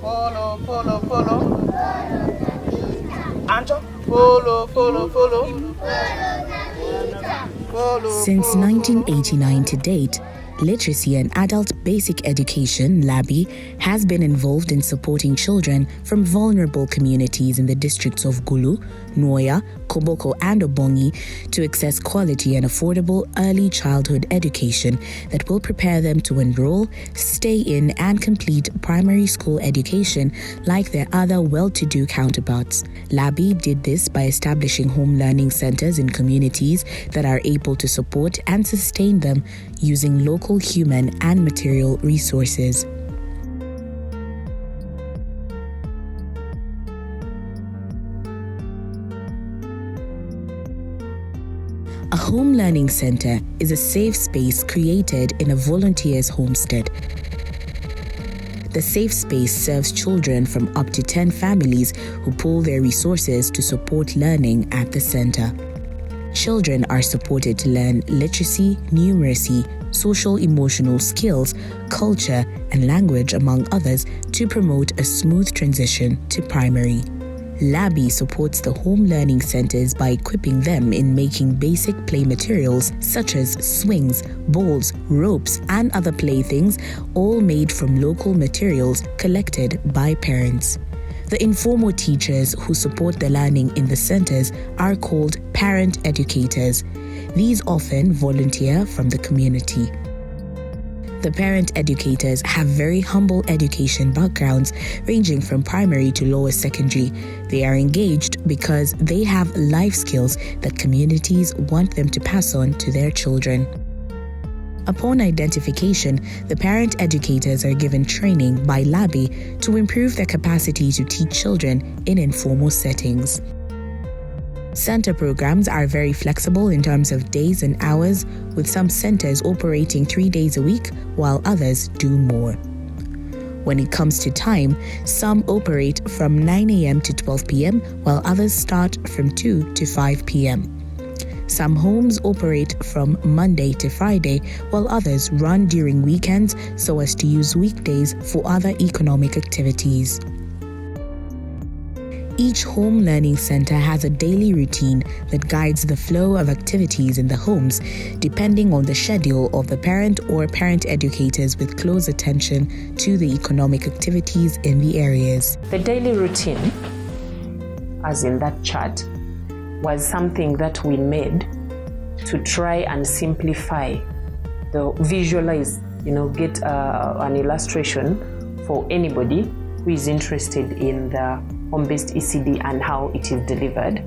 Follow, follow, follow. Ancho. Follow, follow, follow. Since 1989 to date, Literacy and Adult Basic Education (LABE) has been involved in supporting children from vulnerable communities in the districts of Gulu, Nwoya, Koboko and Obongi to access quality and affordable early childhood education that will prepare them to enroll, stay in and complete primary school education like their other well-to-do counterparts. LABE did this by establishing home learning centers in communities that are able to support and sustain them using local human and material resources. A home learning center is a safe space created in a volunteer's homestead. The safe space serves children from up to 10 families who pool their resources to support learning at the center. Children are supported to learn literacy, numeracy, social-emotional skills, culture, and language, among others, to promote a smooth transition to primary. LABE supports the home learning centers by equipping them in making basic play materials such as swings, balls, ropes, and other playthings, all made from local materials collected by parents. The informal teachers who support the learning in the centers are called parent educators. These often volunteer from the community. The parent educators have very humble education backgrounds ranging from primary to lower secondary. They are engaged because they have life skills that communities want them to pass on to their children. Upon identification, the parent educators are given training by LABE to improve their capacity to teach children in informal settings. Center programs are very flexible in terms of days and hours, with some centers operating 3 days a week while others do more. When it comes to time, some operate from 9 a.m. to 12 p.m. while others start from 2 to 5 p.m. Some homes operate from Monday to Friday, while others run during weekends so as to use weekdays for other economic activities. Each home learning center has a daily routine that guides the flow of activities in the homes, depending on the schedule of the parent or parent educators, with close attention to the economic activities in the areas. The daily routine, as in that chart, was something that we made to try and simplify the visualize, get an illustration for anybody who is interested in the home-based ECD and how it is delivered.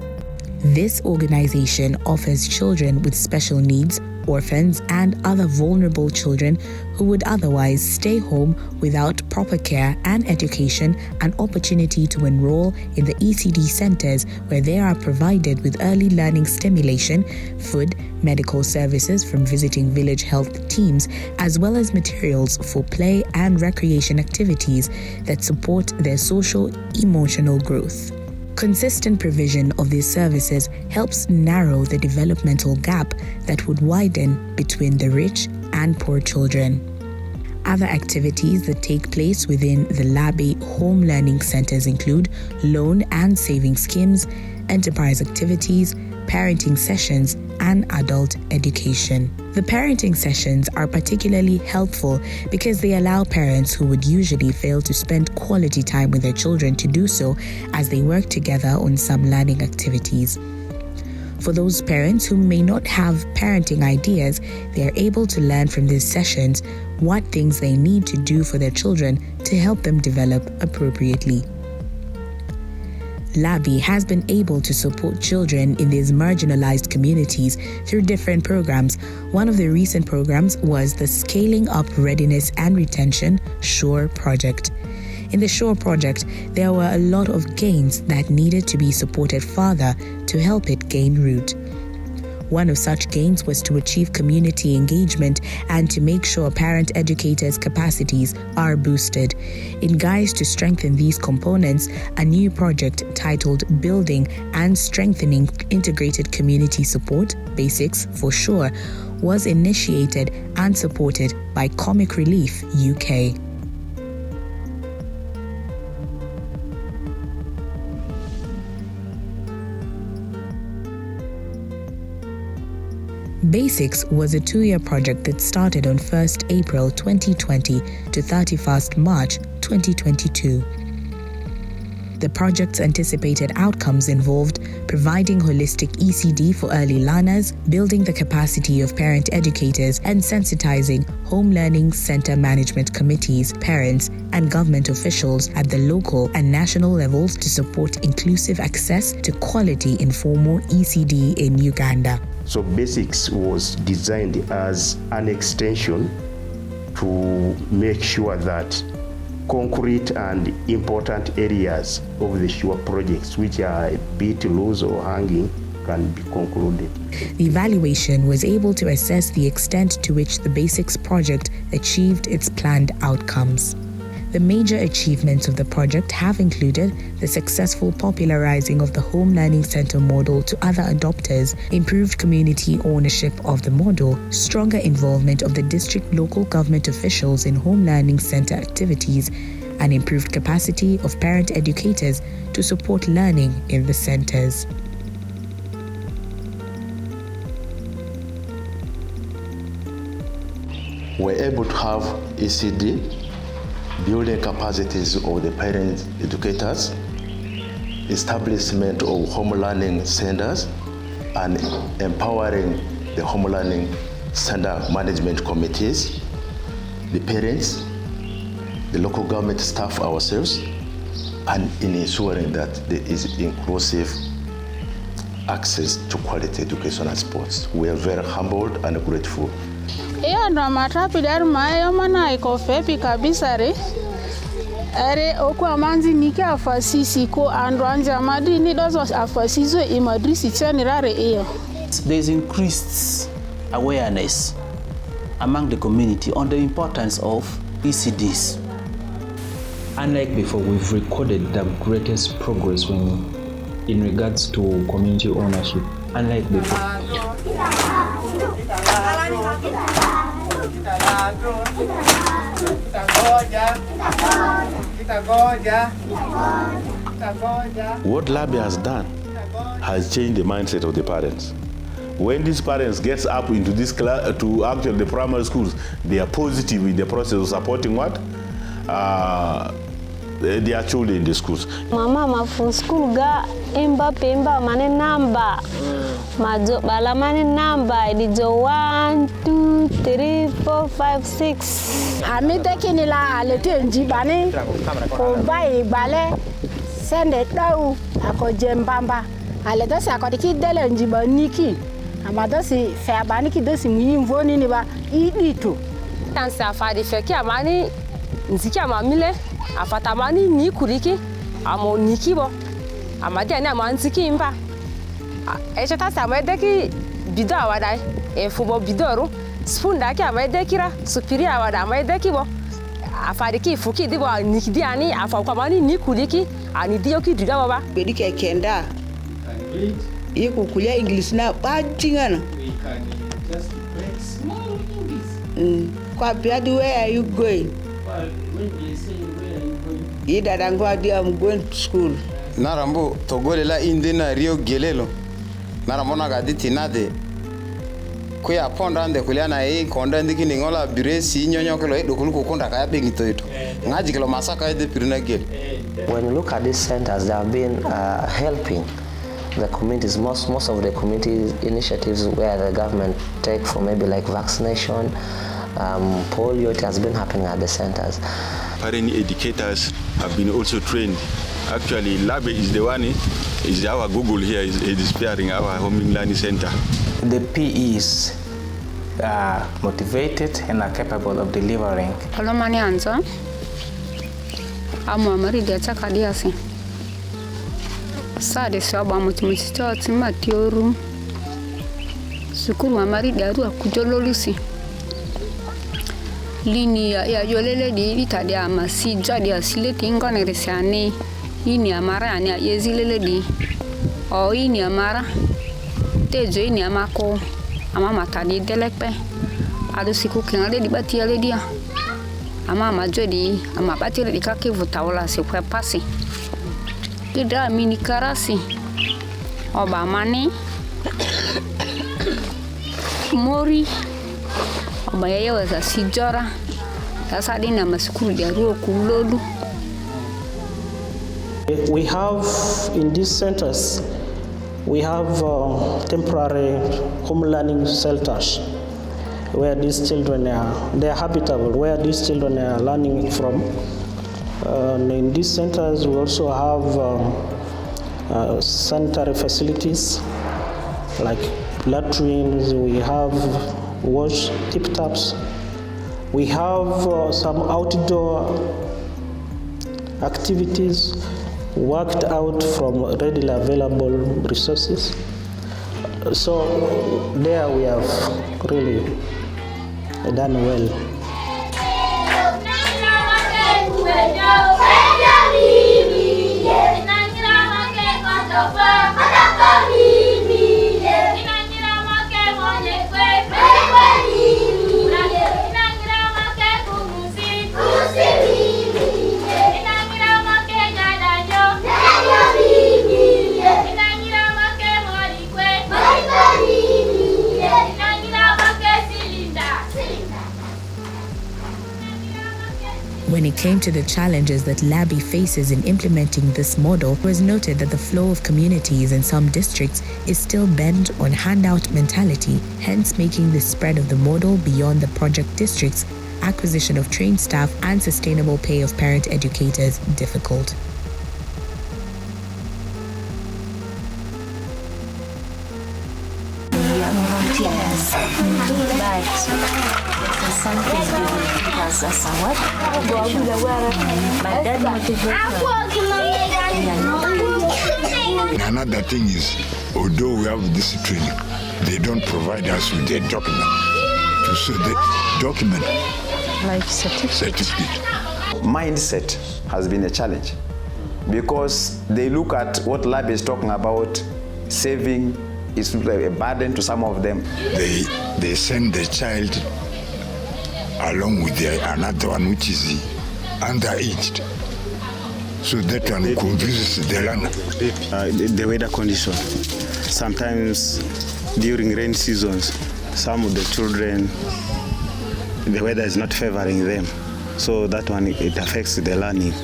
This organization offers children with special needs, orphans, and other vulnerable children who would otherwise stay home without proper care and education an opportunity to enroll in the ECD centers, where they are provided with early learning stimulation, food, medical services from visiting village health teams, as well as materials for play and recreation activities that support their social-emotional growth. Consistent provision of these services helps narrow the developmental gap that would widen between the rich and poor children. Other activities that take place within the LABE home learning centers include loan and saving schemes, enterprise activities, parenting sessions, and adult education. The parenting sessions are particularly helpful because they allow parents who would usually fail to spend quality time with their children to do so as they work together on some learning activities. For those parents who may not have parenting ideas, they are able to learn from these sessions what things they need to do for their children to help them develop appropriately. LABE has been able to support children in these marginalized communities through different programs. One of the recent programs was the Scaling Up Readiness and Retention SURE project. In the SURE project, there were a lot of gains that needed to be supported further to help it gain root. One of such gains was to achieve community engagement and to make sure parent educators' capacities are boosted. In guise to strengthen these components, a new project titled Building and Strengthening Integrated Community Support, Basics for Sure, was initiated and supported by Comic Relief UK. Basics was a 2-year project that started on 1st April 2020 to 31st March 2022. The project's anticipated outcomes involved providing holistic ECD for early learners, building the capacity of parent educators, and sensitizing home learning center management committees, parents, and government officials at the local and national levels to support inclusive access to quality informal ECD in Uganda. So Basics was designed as an extension to make sure that concrete and important areas of the SURE projects, which are a bit loose or hanging, can be concluded. The evaluation was able to assess the extent to which the Basics project achieved its planned outcomes. The major achievements of the project have included the successful popularizing of the Home Learning Center model to other adopters, improved community ownership of the model, stronger involvement of the district local government officials in Home Learning Center activities, and improved capacity of parent educators to support learning in the centers. We're able to have ECD, building capacities of the parent educators, establishment of home learning centers, and empowering the home learning center management committees, the parents, the local government staff ourselves, and in ensuring that there is inclusive access to quality education and sports. We are very humbled and grateful. Ndo matapidar mayo mana iko fepi kabisa re. Are oku amanzi nike afasisi ko andwanja madi ni dozo afasizo imadrisi chani rare iyo. There's increased awareness among the community on the importance of ECDs. Unlike before, we've recorded the greatest progress in regards to community ownership. Unlike before. What LABE has done has changed the mindset of the parents. When these parents get up into this class, to actually the primary schools, they are positive in the process of supporting what? Their children in the schools. Mama from school ga emba pemba mane number. Majo bala mane number dijo 1 2 3 4 5 6. Amite kinila alete njibane ko bai bale sende dau ako jembamba alete sa ko diki dele njibaniki amado si fe abani ki dosi mwimvoni ni ba idito tansa afadi feki amani nziki amamile afatamani ni kuriki amo nikibo amadi ani amanziki imba echeta samedeki bido awada efubo bidoru spoon daki amedekira supiri awada amedeki bo afadiki fuki dibo nikidi ani afakwamani ni kuriki ani dioki duda baba bedike kenda yiku kulia English na bajingana we can just break small English kwa biadu where are you going? Well, when they say where are you going? Ida dangwadi I'm going to school. Narambo togole la indina rio gelelo. Naramona gaditi nade. Kuya ponda ande kuliana konda ndiki ningola biresi nyonyo kelo edokulu kukonda kaya bengito ito. Ngaji kelo masaka ede pirina gel. When you look at these centers, they have been helping the communities, most of the community initiatives where the government take for maybe like vaccination, polio, it has been happening at the centers. Parent educators have been also trained. Actually, LABE is the one, is our Google here, is spearing our home learning center. The PEs are motivated and are capable of delivering. Hello, mani anza. Amo amari dia chakadiasi. Sade saba mutimutito timatioru. Sukuru amari dia ru akujololusi. Lini ya yolele di itade amasi jadi asile tingone resane. Ini amara ani yezilele di. O ini amara. Tejo ini amako. Ama matani delekpe. Ado siku klingale di batiale dia. Ama majodi ama batile di kake vutaola se kwa pasi. Kida mini karasi. Oba mani. mori obayewa za sijora sasa dina maskulu ya ruo kulolu. We have in these centers we have temporary home learning shelters where these children they are habitable, where these children are learning from. In these centers we also have sanitary facilities like latrines, we have wash tip taps, we have some outdoor activities worked out from readily available resources. So there we have really done well. When it came to the challenges that LABE faces in implementing this model, it was noted that the flow of communities in some districts is still bent on handout mentality, hence making the spread of the model beyond the project districts, acquisition of trained staff, and sustainable pay of parent educators difficult. Another thing is, although we have this training, they don't provide us with a document to show the document like certificate. Mindset has been a challenge because they look at what LABE is talking about, saving is a burden to some of them. They send the child along with another one which is underaged. So that one confuses the learner. The weather condition. Sometimes during rain seasons, some of the children, the weather is not favoring them. So that one, it affects the learning.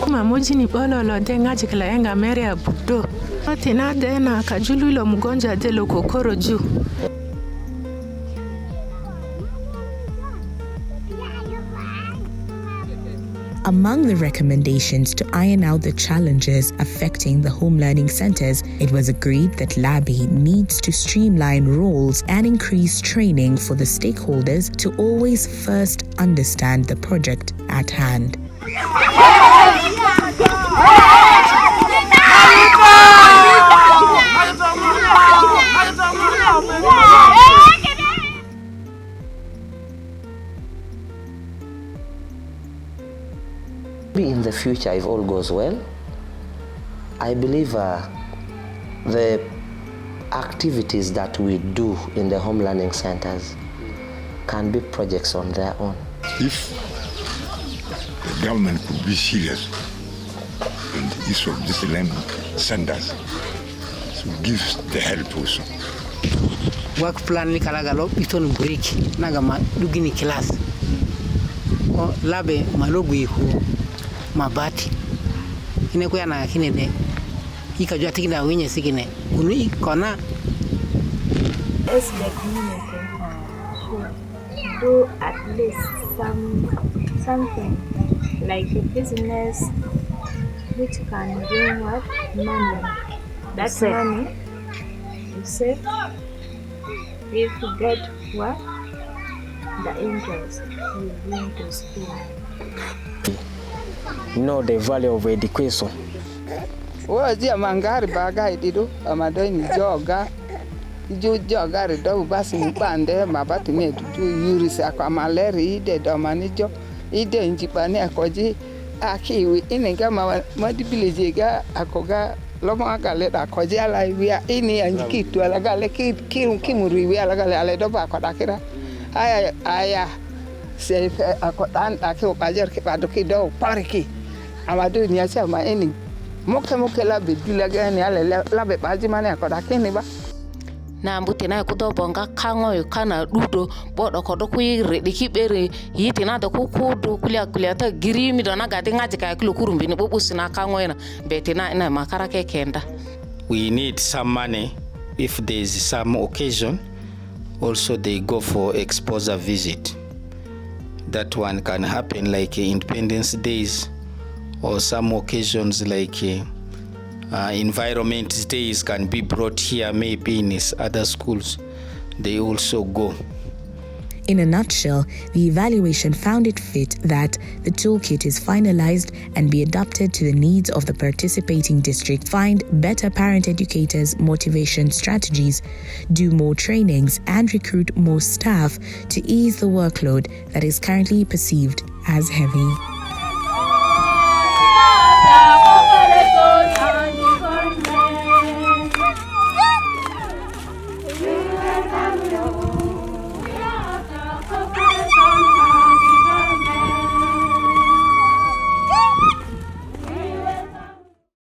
Mamujini bololo denga jikla enga mere ya budo. Tina dena kajulu ilo mgonja delo kokoro juu. Among the recommendations to iron out the challenges affecting the home learning centers, it was agreed that LABE needs to streamline roles and increase training for the stakeholders to always first understand the project at hand. In the future, if all goes well, I believe the activities that we do in the home learning centers can be projects on their own. If the government could be serious in the issue of these learning centers, to give the help also. Work plan ni kalagalo iton break nagama dugini class. O LABE malogo iko mabati ine ko yana kine de ikajua tikina wenye sikine kuni kona as the community should do at least something like a business which can bring what money. That money you save if you get what the angels you bring to school. Know the value of education. Wazia mangari bagai dido amadai ni joga joga rido basi mpande mabati ne tu yurisi akwa maleri ide domanijo ide njipani akoji akiwi inenga madibileje ga akoga lomo agale akoji ala wia ini anjikitu ala gale kimuri wia ala gale ale doba akodakira aya se akotan akio kajer ke padoki do pariki amadu ni acha ma ini moke labe dilaga ni ale labe baji mane akodakini ba na mbuti na kudo bonga kango kana dudo bodo kodo kuire dikibere yiti na do kukudu kulia ta girimi do na gati ngaji ka kilo kurumbi ni bobusi na kango ina betina ina makara ke kenda. We need some money if there is some occasion. Also they go for exposure visit. That one can happen like Independence Days or some occasions like environment days can be brought here, maybe in other schools. They also go. In a nutshell, the evaluation found it fit that the toolkit is finalized and be adapted to the needs of the participating district, find better parent educators' motivation strategies, do more trainings, and recruit more staff to ease the workload that is currently perceived as heavy.